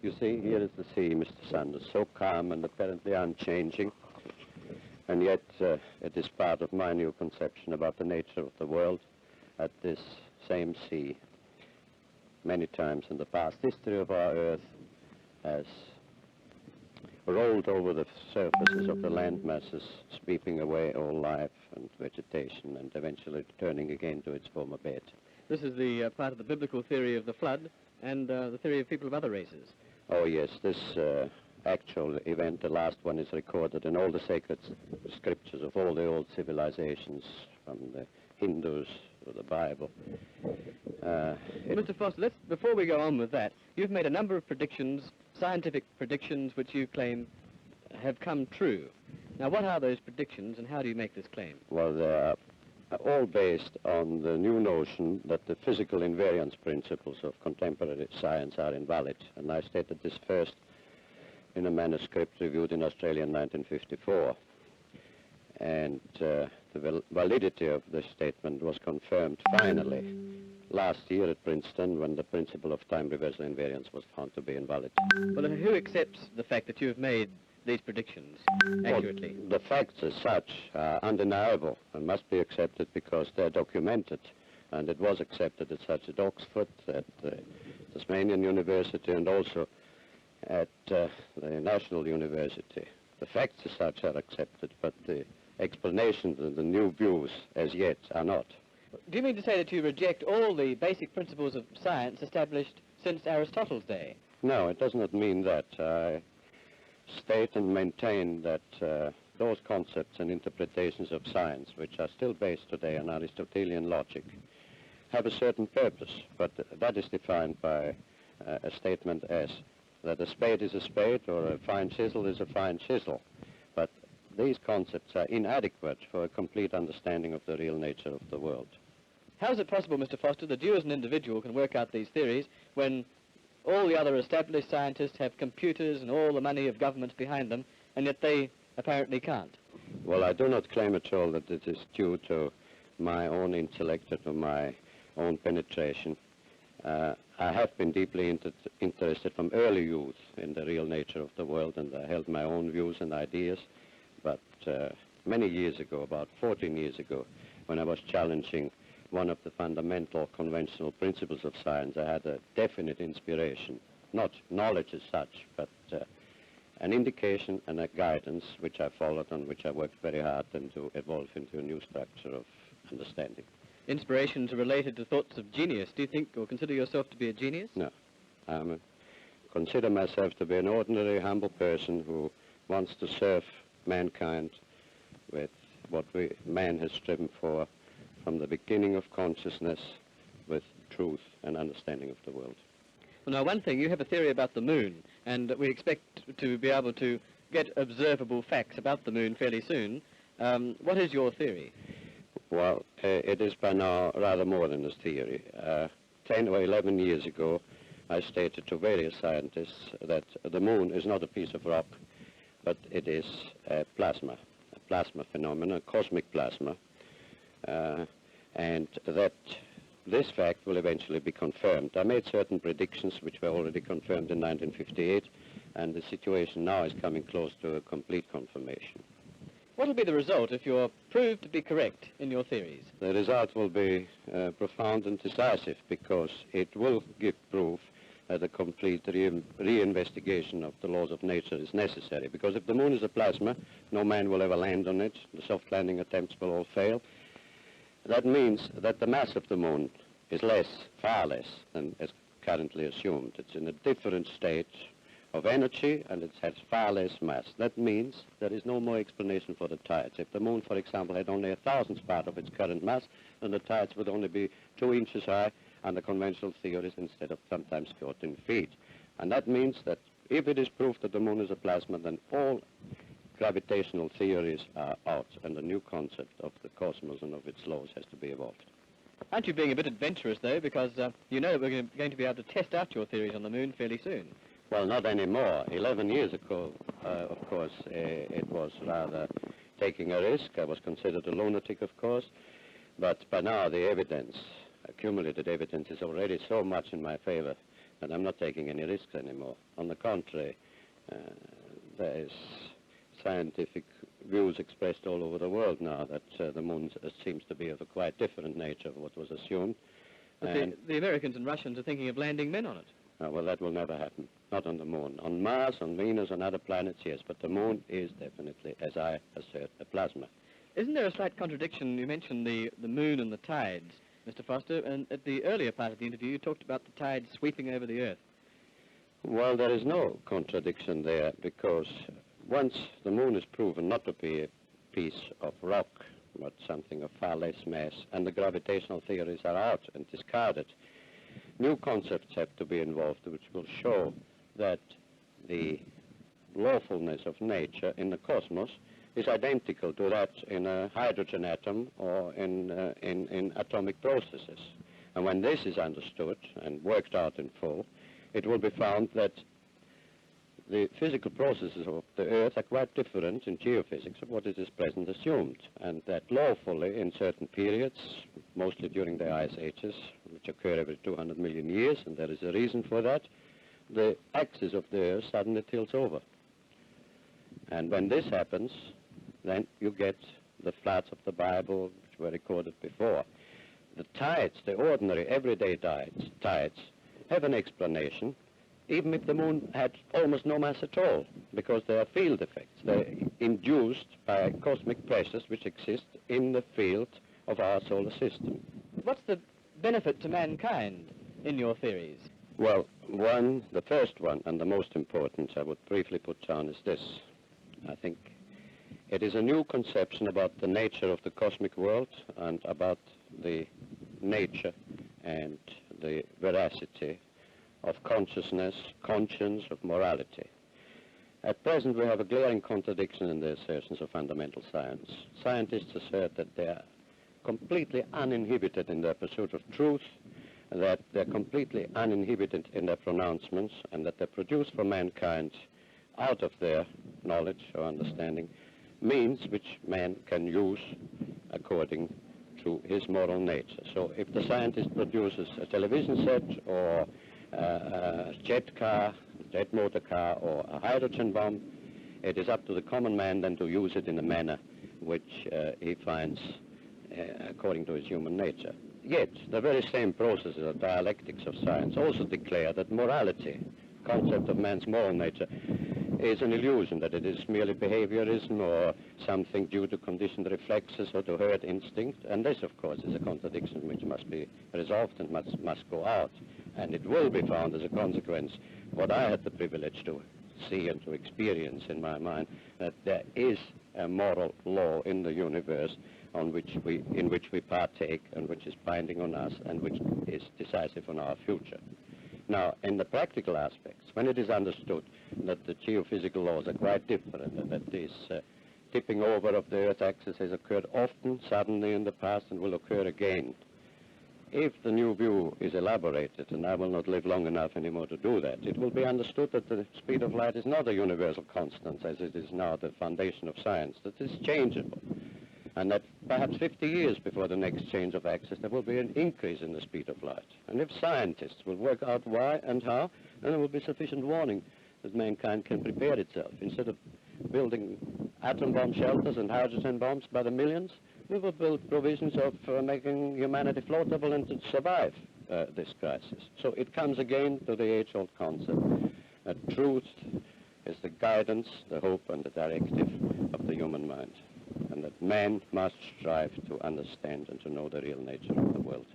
You see, here is the sea, Mr. Sanders, so calm and apparently unchanging. And yet it is part of my new conception about the nature of the world at this same sea. Many times in the past history of our Earth has rolled over the surfaces of the land masses, sweeping away all life and vegetation and eventually returning again to its former bed. This is the part of the biblical theory of the flood and the theory of people of other races. Oh yes, this actual event, the last one, is recorded in all the sacred scriptures of all the old civilizations, from the Hindus to the Bible. Mr. Foster, before we go on with that, you've made a number of predictions, scientific predictions, which you claim have come true. Now, what are those predictions, and how do you make this claim? Well, they are all based on the new notion that the physical invariance principles of contemporary science are invalid. And I stated this first in a manuscript reviewed in Australia in 1954. And the validity of this statement was confirmed finally last year at Princeton when the principle of time reversal invariance was found to be invalid. Well, who accepts the fact that you have made these predictions accurately? Well, the facts as such are undeniable and must be accepted because they're documented. And it was accepted as such at Oxford, at Tasmanian University, and also at the National University. The facts as such are accepted, but the explanations and the new views as yet are not. Do you mean to say that you reject all the basic principles of science established since Aristotle's day? No, it does not mean that. I state and maintain that those concepts and interpretations of science, which are still based today on Aristotelian logic, have a certain purpose, but that is defined by a statement as that a spade is a spade or a fine chisel is a fine chisel. But these concepts are inadequate for a complete understanding of the real nature of the world. How is it possible, Mr. Foster, that you as an individual can work out these theories when all the other established scientists have computers and all the money of governments behind them, and yet they apparently can't? Well, I do not claim at all that it is due to my own intellect or to my own penetration. I have been deeply interested from early youth in the real nature of the world, and I held my own views and ideas. But many years ago, about 14 years ago, when I was challenging one of the fundamental conventional principles of science, I had a definite inspiration, not knowledge as such, but an indication and a guidance which I followed and which I worked very hard to evolve into a new structure of understanding. Inspirations are related to thoughts of genius. Do you think or consider yourself to be a genius? No. I consider myself to be an ordinary, humble person who wants to serve mankind with what man has striven for from the beginning of consciousness, with truth and understanding of the world. Well, now, one thing, you have a theory about the moon, and we expect to be able to get observable facts about the moon fairly soon. What is your theory? Well, it is by now rather more than a theory. 10 or 11 years ago, I stated to various scientists that the moon is not a piece of rock, but it is a plasma phenomenon, cosmic plasma, and that this fact will eventually be confirmed. I made certain predictions which were already confirmed in 1958, and the situation now is coming close to a complete confirmation. What will be the result if you're proved to be correct in your theories? The result will be profound and decisive, because it will give proof that a complete reinvestigation of the laws of nature is necessary. Because if the moon is a plasma, no man will ever land on it. The soft landing attempts will all fail. That means that the mass of the moon is less, far less, than is currently assumed. It's in a different state of energy, and it has far less mass. That means there is no more explanation for the tides. If the moon, for example, had only 1,000th part of its current mass, then the tides would only be 2 inches high under conventional theories instead of sometimes 14 feet. And that means that if it is proved that the moon is a plasma, then all gravitational theories are out, and a new concept of the cosmos and of its laws has to be evolved. Aren't you being a bit adventurous, though, because you know that we're going to be able to test out your theories on the moon fairly soon? Well, not anymore. 11 years ago, of course, it was rather taking a risk. I was considered a lunatic, of course. But by now, the evidence, accumulated evidence, is already so much in my favor and I'm not taking any risks anymore. On the contrary, there is scientific views expressed all over the world now that the moon seems to be of a quite different nature of what was assumed. But the Americans and Russians are thinking of landing men on it. Well, that will never happen. Not on the moon. On Mars, on Venus, on other planets, yes, but the moon is definitely, as I assert, a plasma. Isn't there a slight contradiction? You mentioned the moon and the tides, Mr. Foster, and at the earlier part of the interview you talked about the tides sweeping over the Earth. Well, there is no contradiction there, because once the moon is proven not to be a piece of rock, but something of far less mass, and the gravitational theories are out and discarded, new concepts have to be involved which will show that the lawfulness of nature in the cosmos is identical to that in a hydrogen atom or in atomic processes. And when this is understood and worked out in full, it will be found that the physical processes of the Earth are quite different in geophysics of what is present assumed, and that lawfully in certain periods, mostly during the ice ages, which occur every 200 million years, and there is a reason for that, the axis of the Earth suddenly tilts over. And when this happens, then you get the floods of the Bible, which were recorded before. The tides, the ordinary everyday tides have an explanation, even if the moon had almost no mass at all, because they are field effects. They're induced by cosmic pressures which exist in the field of our solar system. What's the benefit to mankind in your theories? Well, the first one, and the most important I would briefly put down is this. I think it is a new conception about the nature of the cosmic world and about the nature and the veracity of consciousness, conscience, of morality. At present, we have a glaring contradiction in the assertions of fundamental science. Scientists assert that they are completely uninhibited in their pursuit of truth, that they're completely uninhibited in their pronouncements, and that they produce for mankind, out of their knowledge or understanding, means which man can use according to his moral nature. So if the scientist produces a television set or a jet motor car, or a hydrogen bomb, it is up to the common man then to use it in a manner which he finds according to his human nature. Yet, the very same processes or dialectics of science also declare that morality, concept of man's moral nature, is an illusion, that it is merely behaviorism or something due to conditioned reflexes or to herd instinct, and this, of course, is a contradiction which must be resolved and must go out. And it will be found as a consequence, what I had the privilege to see and to experience in my mind, that there is a moral law in the universe in which we partake and which is binding on us and which is decisive on our future. Now, in the practical aspects, when it is understood that the geophysical laws are quite different and that this tipping over of the Earth axis has occurred often, suddenly in the past, and will occur again, if the new view is elaborated, and I will not live long enough anymore to do that, it will be understood that the speed of light is not a universal constant, as it is now the foundation of science, that it is changeable, and that perhaps 50 years before the next change of axis, there will be an increase in the speed of light. And if scientists will work out why and how, then there will be sufficient warning that mankind can prepare itself. Instead of building atom bomb shelters and hydrogen bombs by the millions, we will build provisions of making humanity floatable and to survive this crisis. So it comes again to the age-old concept that truth is the guidance, the hope, and the directive of the human mind, and that man must strive to understand and to know the real nature of the world.